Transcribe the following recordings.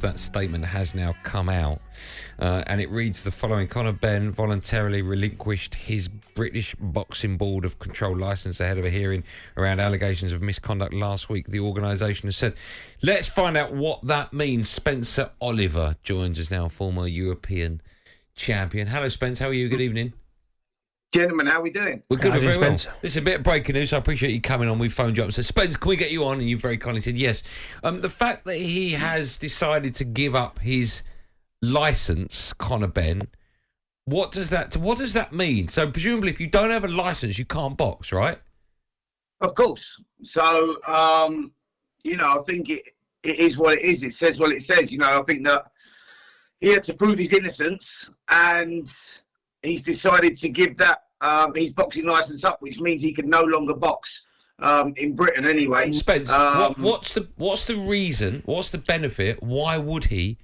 that statement has now come out. And it reads the following. Conor Benn voluntarily relinquished his British Boxing Board of Control licence ahead of a hearing around allegations of misconduct last week, the organisation has said. Let's find out what that means. Spencer Oliver joins us now, former European champion. Hello, Spence. How are you? Good evening. Gentlemen, how are we doing? We're good, very well. This is a bit of breaking news, so I appreciate you coming on. We phoned you up and said, Spence, can we get you on? And you very kindly said yes. The fact that he has decided to give up his licence, Conor Benn, what does that mean? So presumably if you don't have a licence, you can't box, right? Of course. So, I think it is what it is. It says what it says. I think that he had to prove his innocence, and he's decided to give that his boxing licence up, which means he can no longer box in Britain anyway. Spence, what's the reason? What's the benefit? Why would he,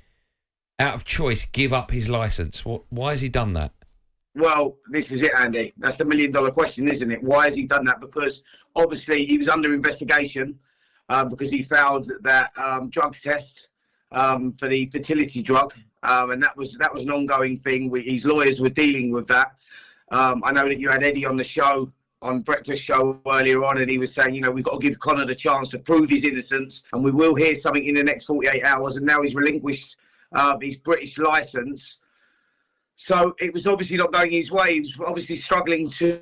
out of choice, give up his licence? Why has he done that? Well, this is it, Andy. That's the $1 million question, isn't it? Why has he done that? Because obviously he was under investigation because he failed that drugs test for the fertility drug, and that was an ongoing thing. His lawyers were dealing with that. I know that you had Eddie on the show, on Breakfast Show earlier on, and he was saying, we've got to give Conor the chance to prove his innocence, and we will hear something in the next 48 hours. And now he's relinquished his British licence. So it was obviously not going his way. He was obviously struggling to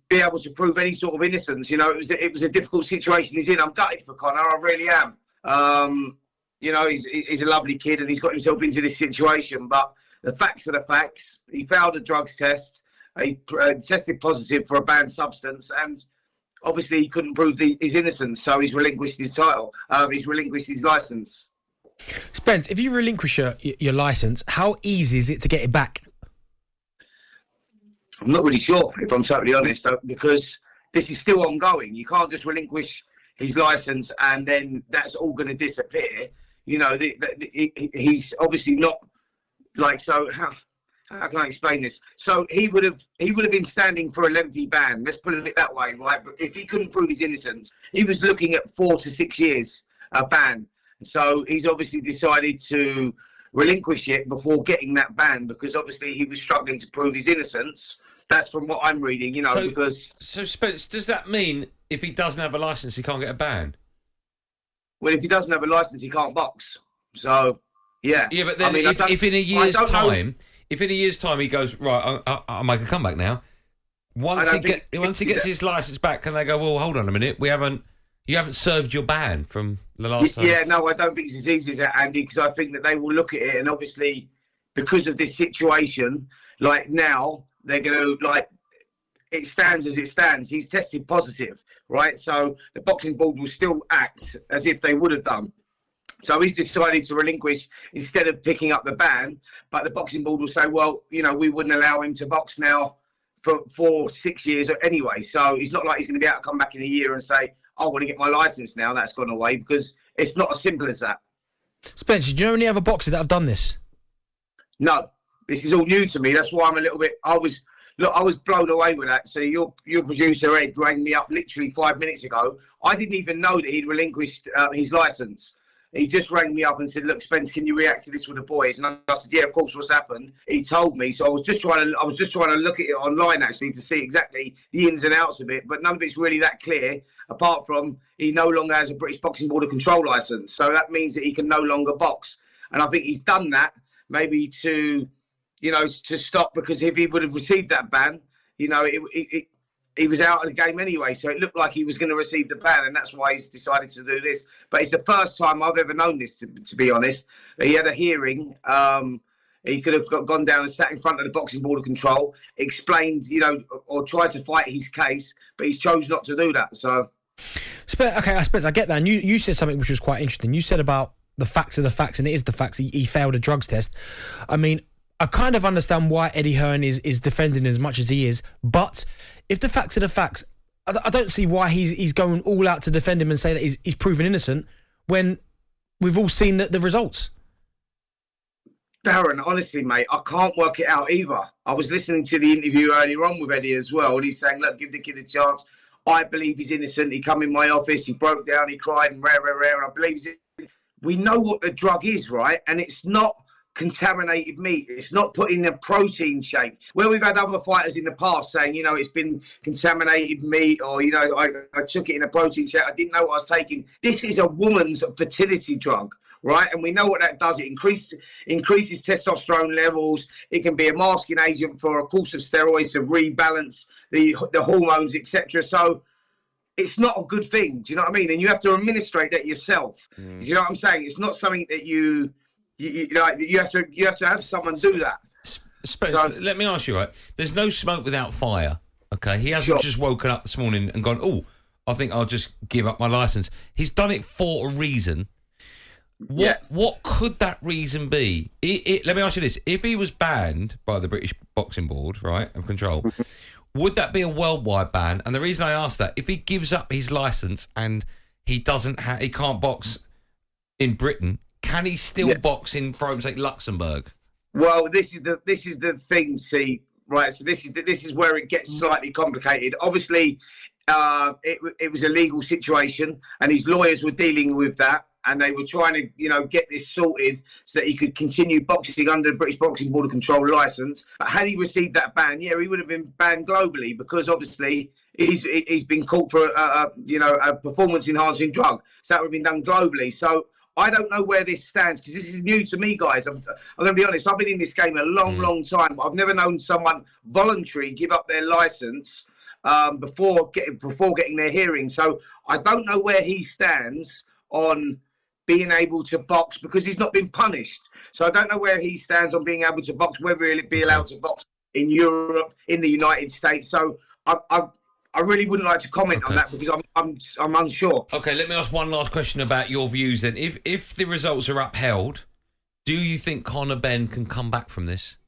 be able to prove any sort of innocence. It was a difficult situation he's in. I'm gutted for Conor. I really am. He's a lovely kid and he's got himself into this situation. But the facts are the facts. He failed a drugs test. He tested positive for a banned substance, and obviously he couldn't prove his innocence. So he's relinquished his title. He's relinquished his licence. Spence, if you relinquish your licence, how easy is it to get it back? I'm not really sure, if I'm totally honest, because this is still ongoing. You can't just relinquish his licence and then that's all going to disappear. He's obviously not like, so how can I explain this? So he would have been standing for a lengthy ban. Let's put it that way, right? But if he couldn't prove his innocence, he was looking at 4 to 6 years ban. So he's obviously decided to relinquish it before getting that ban because obviously he was struggling to prove his innocence. That's from what I'm reading, So, Spence, does that mean if he doesn't have a licence, he can't get a ban? Well, if he doesn't have a licence, he can't box. So, yeah. Yeah, but then if in a year's time he goes, right, I'll make a comeback now. Once he gets his licence back, can they go, well, hold on a minute, you haven't served your ban from the last time? Yeah, no, I don't think it's as easy as that, Andy, because I think that they will look at it and obviously because of this situation, like now, they're going to, it stands as it stands. He's tested positive, right? So the boxing board will still act as if they would have done. So he's decided to relinquish instead of picking up the ban, but the boxing board will say, well, we wouldn't allow him to box now for 4 to 6 years anyway. So it's not like he's going to be able to come back in a year and say, I want to get my licence now. That's gone away because it's not as simple as that. Spencer, do you know any other boxers that have done this? No. This is all new to me. That's why I'm a little bit. I was blown away with that. So your producer Ed rang me up literally 5 minutes ago. I didn't even know that he'd relinquished his licence. He just rang me up and said, "Look, Spence, can you react to this with the boys?" And I said, "Yeah, of course. What's happened?" He told me. So I was just trying to look at it online actually to see exactly the ins and outs of it. But none of it's really that clear. Apart from he no longer has a British Boxing Board of Control licence, so that means that he can no longer box. And I think he's done that maybe to stop, because if he would have received that ban, he was out of the game anyway. So it looked like he was going to receive the ban, and that's why he's decided to do this. But it's the first time I've ever known this, to be honest. He had a hearing. He could have gone down and sat in front of the Boxing Board of Control, explained, or tried to fight his case, but he's chose not to do that. So, okay, I suppose I get that. And you said something which was quite interesting. You said about the facts are the facts, and it is the facts. He failed a drugs test. I mean, I kind of understand why Eddie Hearn is defending as much as he is, but if the facts are the facts, I don't see why he's going all out to defend him and say that he's proven innocent when we've all seen the results. Darren, honestly, mate, I can't work it out either. I was listening to the interview earlier on with Eddie as well, and he's saying, look, give the kid a chance. I believe he's innocent. He come in my office, he broke down, he cried, and rare, and I believe he's innocent. we know what the drug is, right? And it's not contaminated meat. It's not put in a protein shake. Where we've had other fighters in the past saying, you know, it's been contaminated meat, or, you know, I took it in a protein shake. I didn't know what I was taking. This is a woman's fertility drug, right? And we know what that does. It increases testosterone levels. It can be a masking agent for a course of steroids to rebalance the hormones, etc. So it's not a good thing. Do you know what I mean? And you have to administrate that yourself. Do you know what I'm saying? It's not something that you have to have someone do that. So, let me ask you, right? There's no smoke without fire. Okay, he hasn't just woken up this morning and gone, "Oh, I think I'll just give up my license." He's done it for a reason. What could that reason be? Let me ask you this: if he was banned by the British Boxing Board, right, of control, would that be a worldwide ban? And the reason I ask that, if he gives up his license and he can't box in Britain, can he still box in, for example, Luxembourg? Well, this is the thing. See, right? So this is where it gets slightly complicated. Obviously, it was a legal situation, and his lawyers were dealing with that, and they were trying to, you know, get this sorted so that he could continue boxing under the British Boxing Board of Control license. But had he received that ban, he would have been banned globally, because obviously he's been caught for a performance enhancing drug. So that would have been done globally. So I don't know where this stands, because this is new to me, guys. I'm going to be honest. I've been in this game a long time. I've never known someone voluntarily give up their license before getting their hearing. So I don't know where he stands on being able to box, because he's not been punished. So I don't know where he stands on being able to box, whether he'll be allowed to box in Europe, in the United States. So I really wouldn't like to comment on that, because I'm unsure. Okay, let me ask one last question about your views then. If the results are upheld, do you think Conor Benn can come back from this?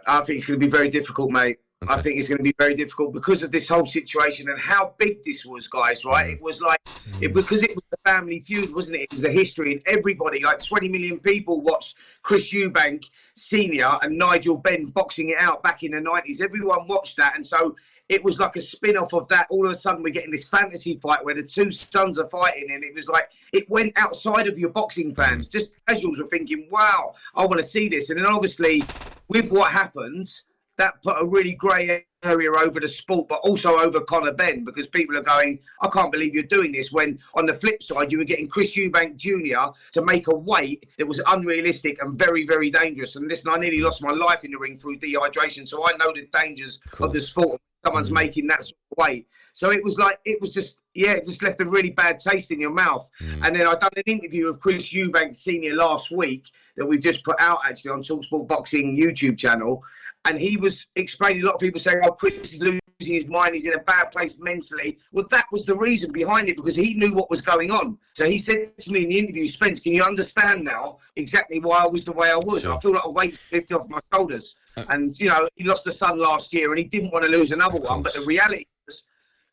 I think it's going to be very difficult, mate. Okay. I think it's going to be very difficult because of this whole situation and how big this was, guys, right? It was like, because it was a family feud, wasn't it? It was a history, and everybody, like 20 million people watched Chris Eubank Sr. and Nigel Benn boxing it out back in the 90s. Everyone watched that, and so it was like a spin-off of that. All of a sudden, we're getting this fantasy fight where the two sons are fighting, and it was like, it went outside of your boxing fans. Just casuals were thinking, wow, I want to see this. And then obviously, with what happened, that put a really grey area over the sport, but also over Conor Benn, because people are going, I can't believe you're doing this, when on the flip side, you were getting Chris Eubank Jr. to make a weight that was unrealistic and very, very dangerous. And listen, I nearly lost my life in the ring through dehydration, so I know the dangers of the sport. Someone's making that sort of weight. So it was like, it just left a really bad taste in your mouth. And then I done an interview with Chris Eubank Sr. last week that we've just put out actually on talkSPORT Boxing YouTube channel. And he was explaining, a lot of people saying, oh, Chris is losing his mind, he's in a bad place mentally. Well, that was the reason behind it, because he knew what was going on. So he said to me in the interview, Spence, can you understand now exactly why I was the way I was? Sure. I feel like a weight lifted off my shoulders. And, you know, he lost a son last year and he didn't want to lose another one. But the reality is,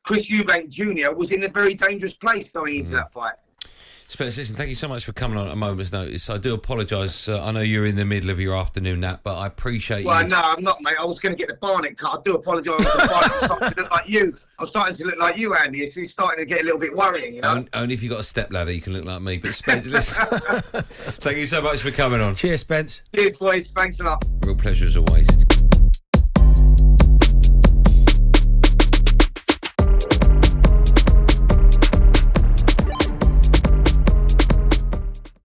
Chris Eubank Jr. was in a very dangerous place going into that fight. Spence, listen, thank you so much for coming on at a moment's notice. I do apologise. I know you're in the middle of your afternoon nap, but I appreciate you. Well, no, I'm not, mate. I was going to get the Barnet cut. I do apologise for the fight. I'm starting to look like you. I'm starting to look like you, Andy. It's starting to get a little bit worrying, you know? Only if you've got a stepladder, you can look like me. But Spence, listen, thank you so much for coming on. Cheers, Spence. Cheers, boys. Thanks a lot. Real pleasure as always.